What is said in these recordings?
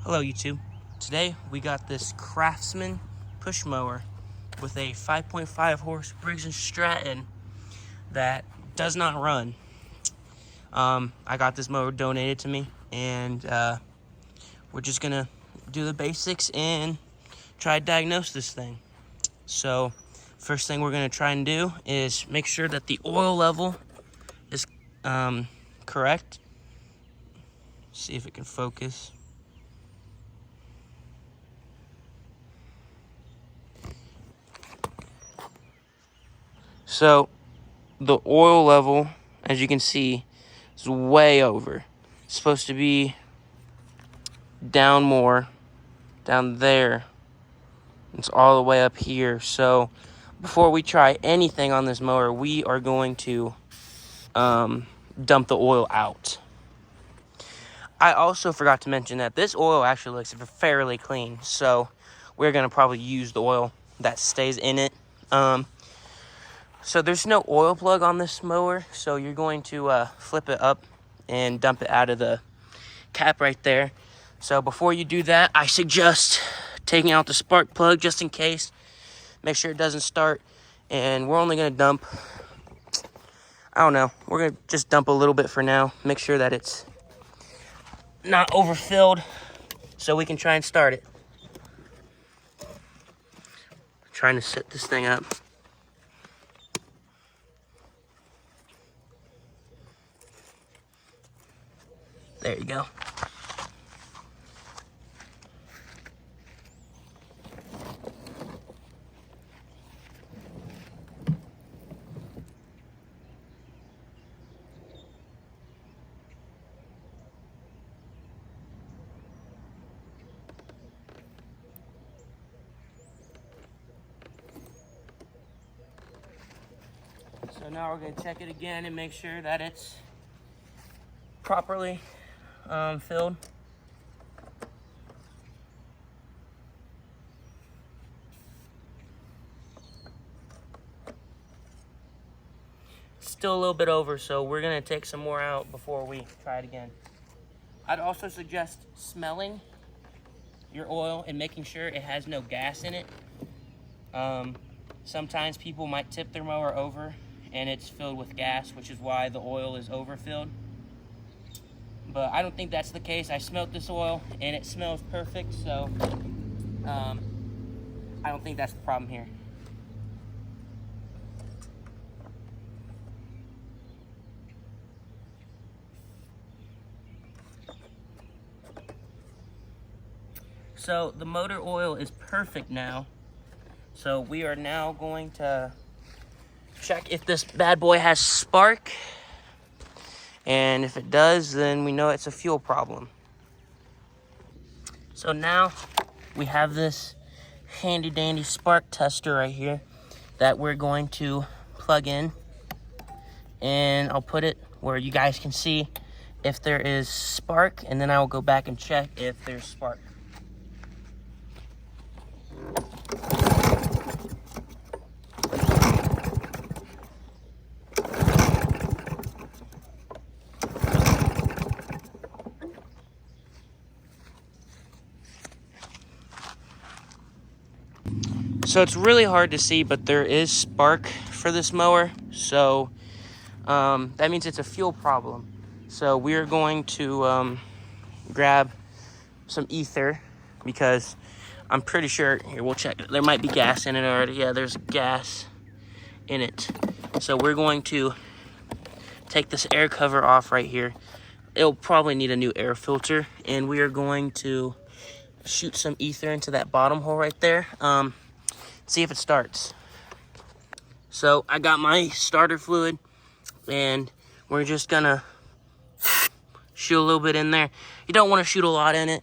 Hello YouTube. Today we got this Craftsman push mower with a 5.5 horse Briggs and Stratton that does not run. I got this mower donated to me, and we're just gonna do the basics and try to diagnose this thing. So first thing we're gonna try and do is make sure that the oil level is correct. See if it can focus. So the oil level, as you can see, is way over. It's supposed to be down more, down there. It's all the way up here. So before we try anything on this mower, we are going to dump the oil out. I also forgot to mention that this oil actually looks fairly clean, so we're going to probably use the oil that stays in it. So there's no oil plug on this mower, so you're going to flip it up and dump it out of the cap right there. So before you do that, I suggest taking out the spark plug just in case. Make sure it doesn't start, and we're only going to dump, I don't know, we're going to just dump a little bit for now. Make sure that it's not overfilled so we can try and start it. Trying to set this thing up. There you go. So now we're going to check it again and make sure that it's properly filled. Still a little bit over, so we're going to take some more out before we try it again. I'd also suggest smelling your oil and making sure it has no gas in it. Sometimes people might tip their mower over and it's filled with gas, which is why the oil is overfilled. But I don't think that's the case. I smelled this oil and it smells perfect, so I don't think that's the problem here. So the motor oil is perfect now. So we are now going to check if this bad boy has spark. And if it does, then we know it's a fuel problem. So now we have this handy dandy spark tester right here that we're going to plug in. And I'll put it where you guys can see if there is spark, and then I will go back and check if there's spark. So it's really hard to see, but there is spark for this mower. So that means it's a fuel problem. So we're going to grab some ether, because I'm pretty sure, here, we'll check it. There might be gas in it already. Yeah, there's gas in it. So we're going to take this air cover off right here. It'll probably need a new air filter, and we are going to shoot some ether into that bottom hole right there. See if it starts. So I got my starter fluid, and we're just gonna shoot a little bit in there. You don't want to shoot a lot in it.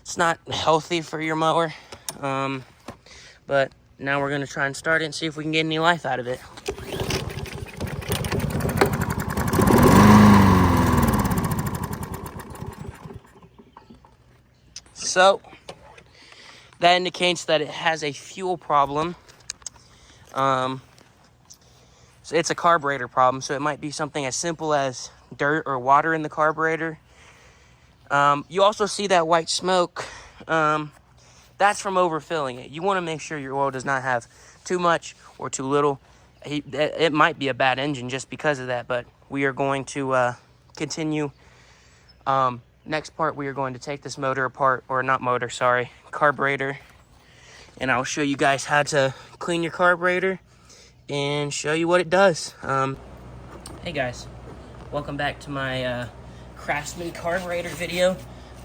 It's not healthy for your mower. But now we're gonna try and start it and see if we can get any life out of it. So that indicates that it has a fuel problem. So it's a carburetor problem, so it might be something as simple as dirt or water in the carburetor. You also see that white smoke. That's from overfilling it. You want to make sure your oil does not have too much or too little. It might be a bad engine just because of that, but we are going to continue. Next part, we are going to take this motor apart, or not motor, sorry, carburetor, and I'll show you guys how to clean your carburetor and show you what it does. Hey guys, welcome back to my Craftsman carburetor video.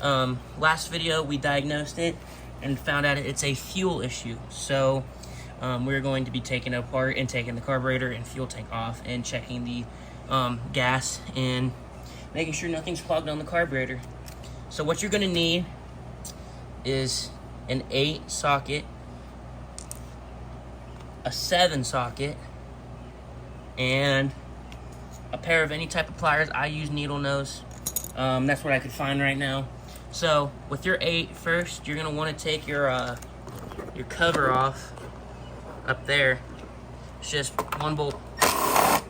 Last video we diagnosed it and found out it's a fuel issue. So we're going to be taking it apart and taking the carburetor and fuel tank off and checking the gas and making sure nothing's clogged on the carburetor. So what you're gonna need is an 8 socket, a 7 socket, and a pair of any type of pliers. I use needle nose. That's what I could find right now. So with your 8 first, you're gonna want to take your cover off up there. It's just 1 bolt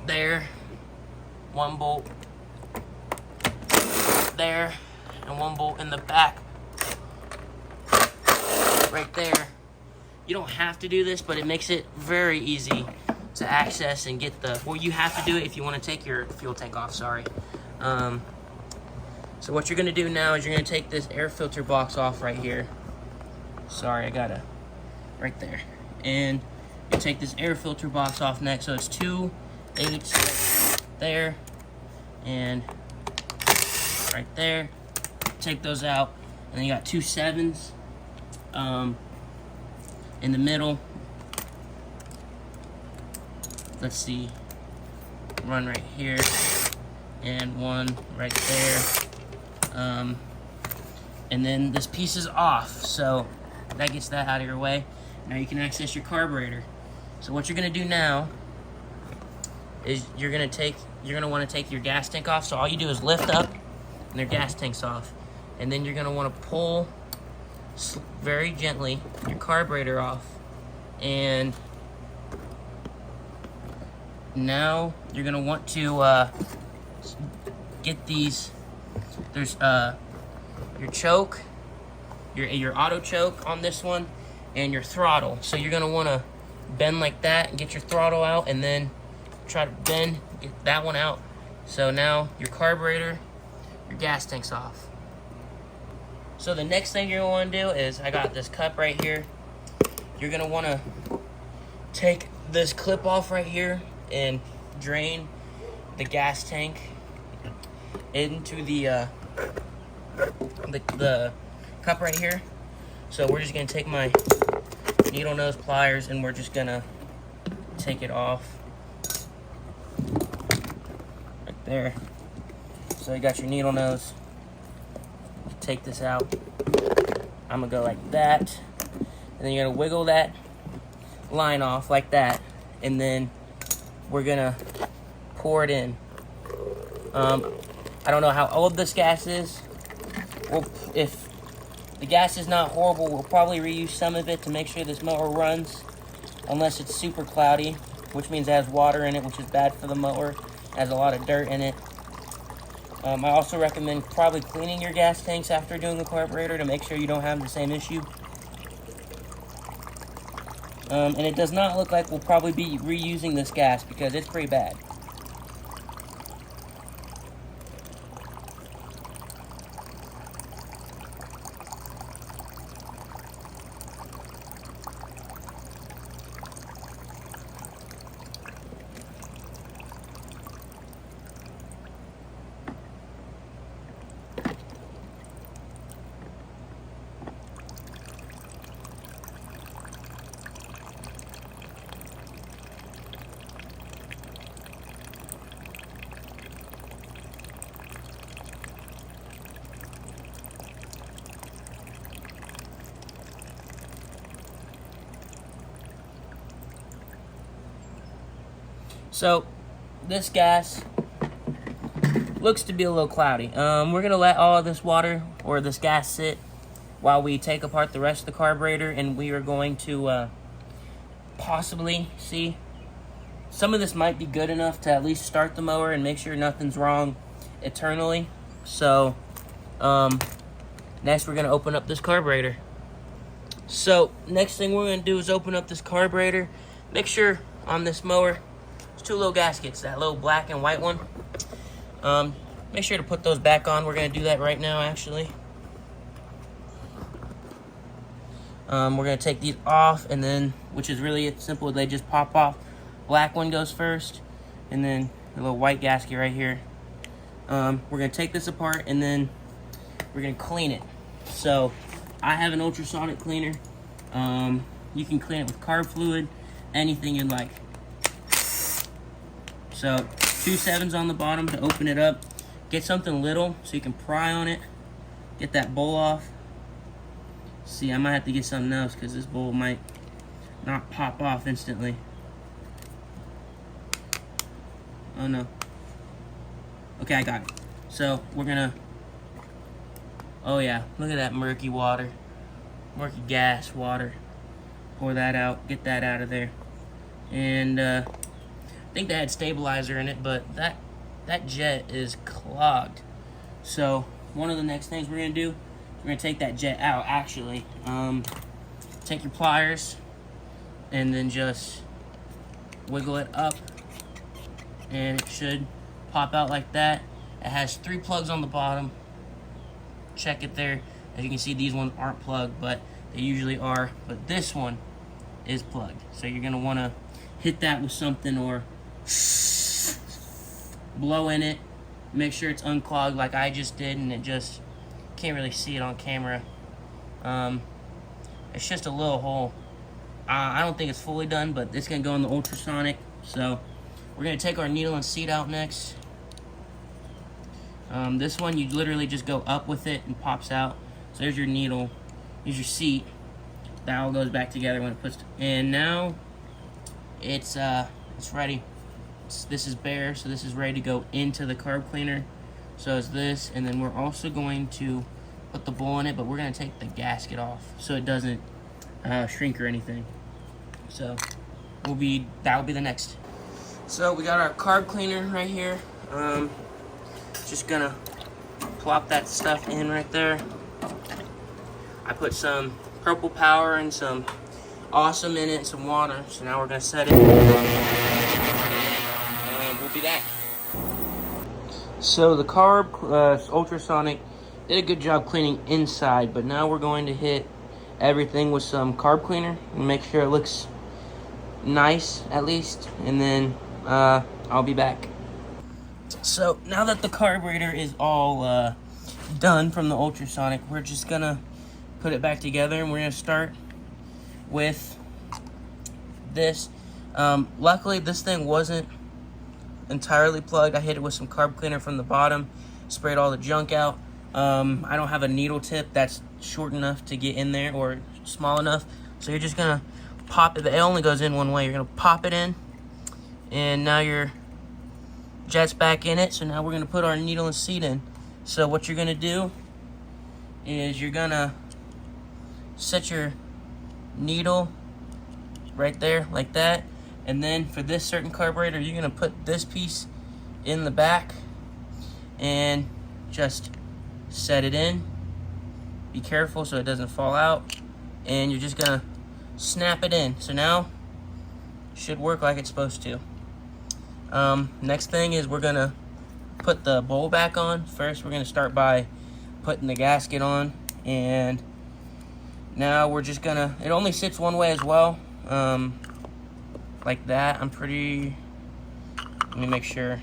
there, 1 bolt there, and 1 bolt in the back right there. You don't have to do this, but it makes it very easy to access and get the, well, you have to do it if you want to take your fuel tank off, sorry. So what you're gonna do now is you're gonna take this air filter box off right here. Sorry, I gotta, right there. And you take this air filter box off next. So it's 2 8s there and right there. Take those out, and then you got 2 7s in the middle. Let's see, 1 right here and 1 right there. And then this piece is off, so that gets that out of your way. Now you can access your carburetor. So what you're gonna do now is you're gonna want to take your gas tank off. So all you do is lift up and your gas tank's off, and then you're gonna want to pull very gently your carburetor off, and now you're gonna want to get these. There's your choke, your auto choke on this one, and your throttle. So you're gonna want to bend like that and get your throttle out, and then try to bend, get that one out. So now your carburetor, your gas tank's off. So the next thing you're gonna want to do is, I got this cup right here. You're gonna want to take this clip off right here and drain the gas tank into the cup right here. So we're just gonna take my needle nose pliers and we're just gonna take it off right there. So you got your needle nose. Take this out. I'm gonna go like that, and then you're gonna wiggle that line off like that, and then we're gonna pour it in. I don't know how old this gas is. Well, if the gas is not horrible, we'll probably reuse some of it to make sure this mower runs, unless it's super cloudy, which means it has water in it, which is bad for the mower. It has a lot of dirt in it. I also recommend probably cleaning your gas tanks after doing the carburetor to make sure you don't have the same issue. And it does not look like we'll probably be reusing this gas because it's pretty bad. So this gas looks to be a little cloudy. We're gonna let all of this water or this gas sit while we take apart the rest of the carburetor, and we are going to possibly see. Some of this might be good enough to at least start the mower and make sure nothing's wrong eternally. So Next, we're gonna open up this carburetor. So next thing we're gonna do is open up this carburetor. Make sure on this mower, there's two little gaskets, that little black and white one. Make sure to put those back on. We're gonna do that right now, actually. We're gonna take these off, and then, which is really simple, they just pop off. Black one goes first, and then the little white gasket right here. We're gonna take this apart, and then we're gonna clean it. So I have an ultrasonic cleaner. You can clean it with carb fluid, anything you'd like. So 2 7s on the bottom to open it up. Get something little so you can pry on it. Get that bowl off. See, I might have to get something else because this bowl might not pop off instantly. Oh no. Okay, I got it. So we're gonna, oh yeah, look at that murky water. Murky gas water. Pour that out, get that out of there. And I think they had stabilizer in it, but that jet is clogged. So one of the next things we're gonna do, we're gonna take that jet out, actually. Take your pliers and then just wiggle it up, and it should pop out like that. It has 3 plugs on the bottom. Check it there. As you can see, these ones aren't plugged, but they usually are. But this one is plugged. So you're gonna wanna hit that with something or blow in it. Make sure it's unclogged like I just did, and it just can't really see it on camera. It's just a little hole. I don't think it's fully done, but it's gonna go in the ultrasonic. So we're gonna take our needle and seat out next. This one, you literally just go up with it and pops out. So there's your needle, here's your seat. That all goes back together when it puts. And now it's ready. This is bare, so this is ready to go into the carb cleaner. So it's this, and then we're also going to put the bowl in it, but we're gonna take the gasket off so it doesn't shrink or anything. So that'll be the next. So we got our carb cleaner right here. Just gonna plop that stuff in right there. I put some purple power and some awesome in it and some water. So now we're gonna set it. And we'll be back. So the carb ultrasonic did a good job cleaning inside, but now we're going to hit everything with some carb cleaner and make sure it looks nice at least, and then I'll be back. So now that the carburetor is all done from the ultrasonic, we're just gonna put it back together, and we're gonna start with this. Luckily this thing wasn't entirely plugged. I hit it with some carb cleaner from the bottom, sprayed all the junk out. I don't have a needle tip that's short enough to get in there or small enough, so you're just gonna pop it. It only goes in one way. You're gonna pop it in, and now your jet's back in it. So now we're gonna put our needle and seat in. So what you're gonna do is you're gonna set your needle right there like that, and then for this certain carburetor, you're gonna put this piece in the back and just set it in. Be careful so it doesn't fall out, and you're just gonna snap it in. So now it should work like it's supposed to. Next thing is we're gonna put the bowl back on. First, we're gonna start by putting the gasket on, and now we're just gonna, it only sits one way as well, like that. Let me make sure,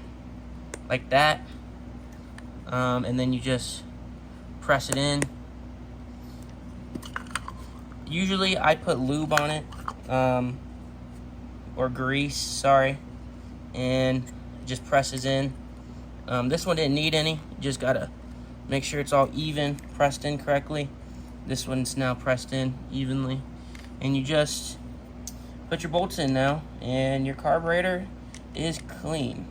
like that, and then you just press it in. Usually I put lube on it, or grease, sorry, and it just presses in. This one didn't need any. You just gotta make sure it's all even, pressed in correctly. This one's now pressed in evenly, and you just put your bolts in now, and your carburetor is clean.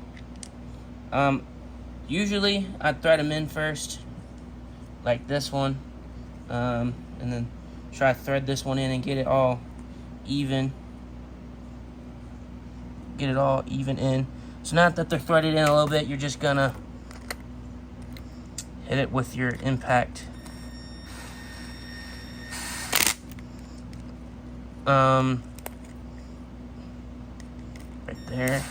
Usually I thread them in first, like this one, and then try to thread this one in and get it all even. Get it all even in. So now that they're threaded in a little bit, you're just gonna hit it with your impact. Right there.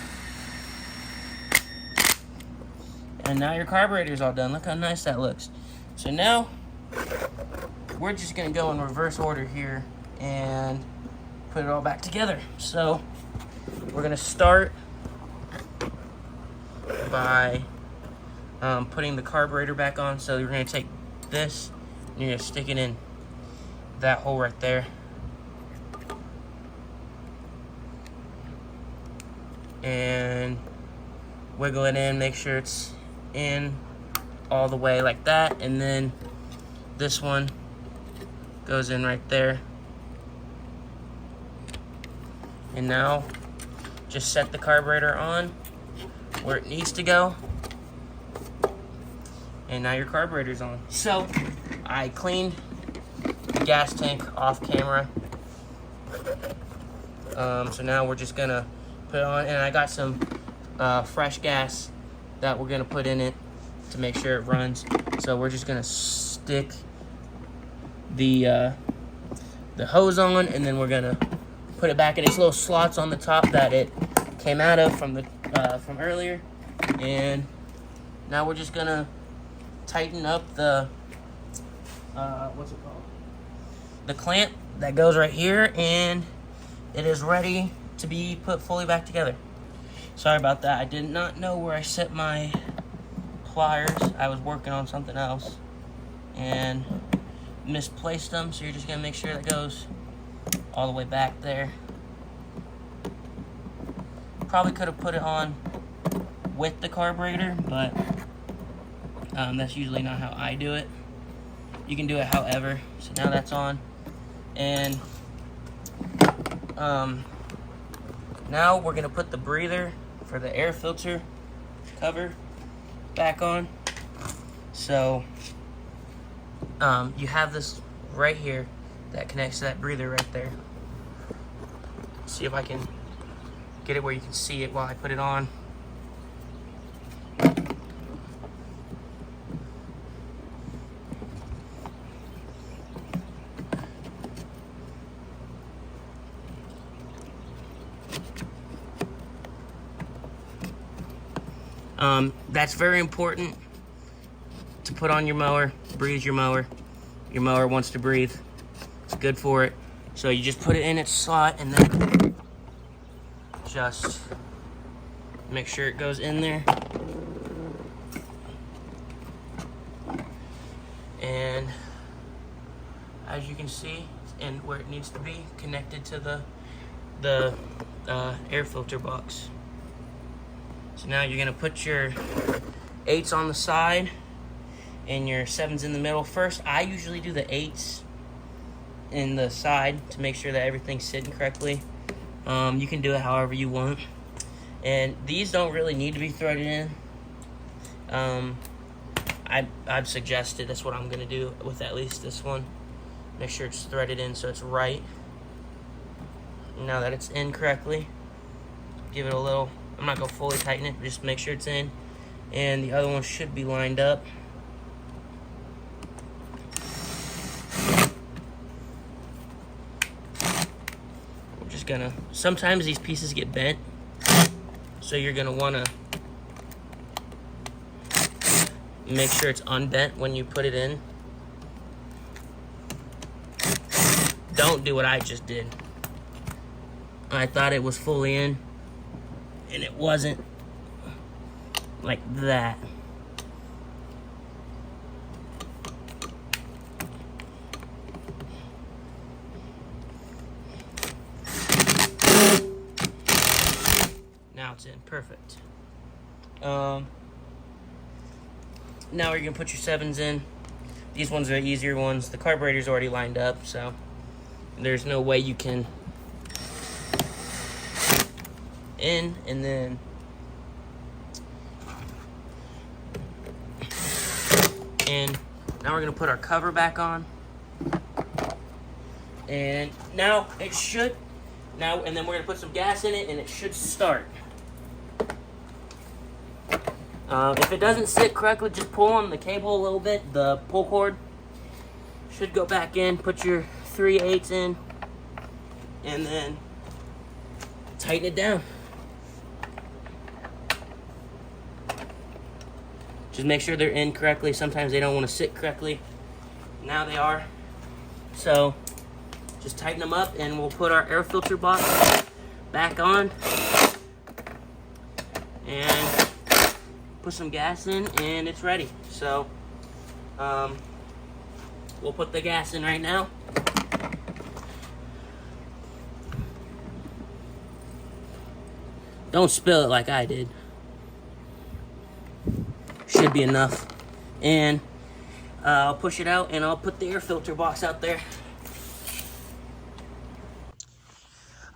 And now your carburetor's all done. Look how nice that looks. So now, we're just gonna go in reverse order here and put it all back together. So, we're gonna start by putting the carburetor back on. So you're gonna take this and you're gonna stick it in that hole right there. And wiggle it in, make sure it's in all the way like that. And then this one goes in right there. And now just set the carburetor on where it needs to go. And now your carburetor's on. So I cleaned the gas tank off camera. So now we're just gonna put it on, and I got some fresh gas that we're gonna put in it to make sure it runs. So we're just gonna stick the hose on, and then we're gonna put it back in its little slots on the top that it came out of from earlier. And now we're just gonna tighten up the what's it called? The clamp that goes right here, and it is ready to be put fully back together. Sorry about that. I did not know where I set my pliers. I was working on something else and misplaced them, so you're just gonna make sure that goes all the way back there. Probably could have put it on with the carburetor, but that's usually not how I do it. You can do it however. So now that's on, and now we're gonna put the breather for the air filter cover back on. So you have this right here that connects to that breather right there. See if I can get it where you can see it while I put it on. That's very important to put on your mower. Breathe your mower. Your mower wants to breathe. It's good for it. So you just put it in its slot and then just make sure it goes in there. And as you can see, it's in where it needs to be, connected to the air filter box. So now you're gonna put your 8s on the side and your 7s in the middle. First, I usually do the 8s in the side to make sure that everything's sitting correctly. You can do it however you want. And these don't really need to be threaded in. I'd suggest it. That's what I'm gonna do with at least this one. Make sure it's threaded in so it's right. Now that it's in correctly, give it a little, I'm not gonna fully tighten it, just make sure it's in. And the other one should be lined up. We're just gonna, sometimes these pieces get bent, so you're gonna wanna make sure it's unbent when you put it in. Don't do what I just did. I thought it was fully in, and it wasn't. Like that. Now it's in, perfect. Now you're gonna put your 7s in. These ones are the easier ones. The carburetor's already lined up, so there's no way you can in, and then and now we're gonna put our cover back on, and now it should, and then we're gonna put some gas in it and it should start. If it doesn't sit correctly, just pull on the cable a little bit. The pull cord should go back in. Put your 3/8 in, and then tighten it down. Just make sure they're in correctly. Sometimes they don't want to sit correctly. Now they are. So just tighten them up, and we'll put our air filter box back on and put some gas in, and it's ready. So we'll put the gas in right now. Don't spill it like I did. Should be enough. And I'll push it out, and I'll put the air filter box out there.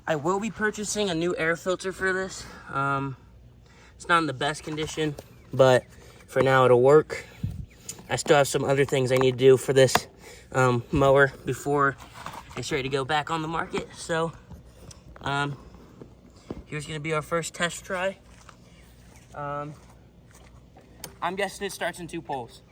I will be purchasing a new air filter for this. It's not in the best condition, but for now it'll work. I still have some other things I need to do for this mower before it's ready to go back on the market. So here's gonna be our first test try. I'm guessing it starts in 2 poles.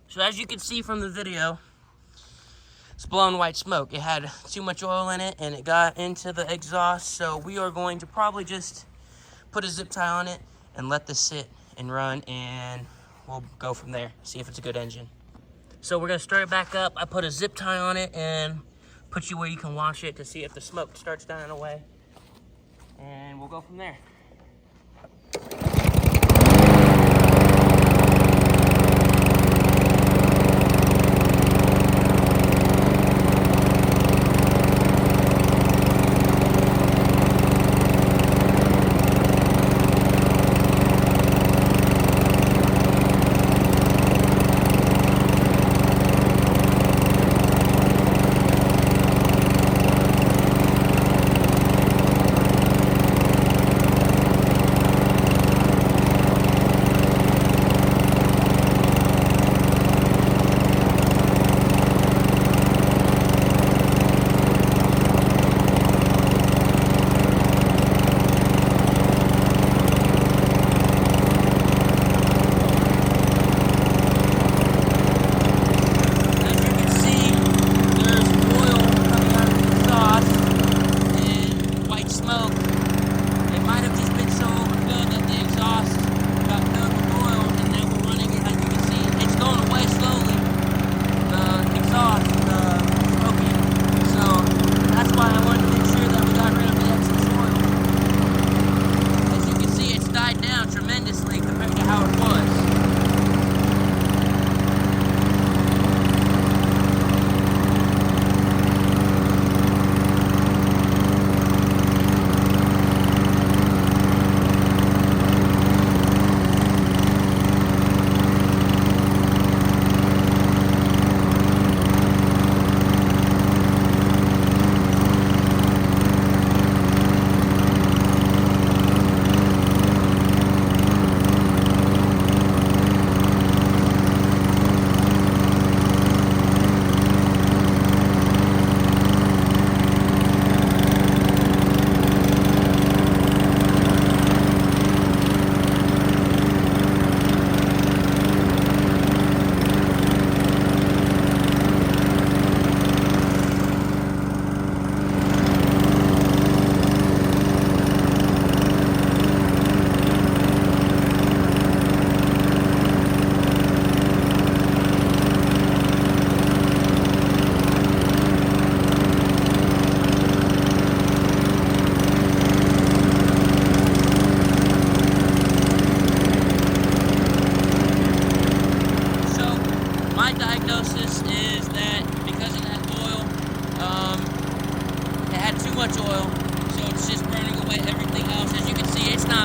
So as you can see from the video, it's blowing white smoke. It had too much oil in it, and it got into the exhaust. So we are going to probably just put a zip tie on it and let this sit and run, and we'll go from there, see if it's a good engine. So we're gonna start it back up. I put a zip tie on it and put you where you can watch it to see if the smoke starts dying away, and we'll go from there.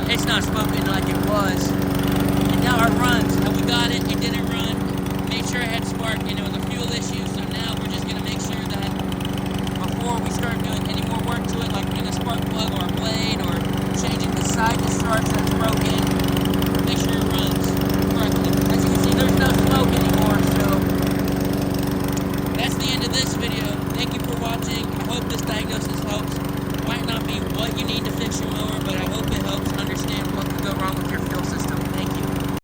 It's not smoking like it was. And now it runs. And we got it. It didn't run. Made sure it had spark, and it was a fuel issue. So now we're just gonna make before we start doing any more work to it, like putting a spark plug or a blade or changing the side discharge that's broken, make sure it runs correctly. As you can see, there's no smoke anymore, so that's the end of this video. Thank you for watching. I hope this diagnosis helps. Might not be what you need to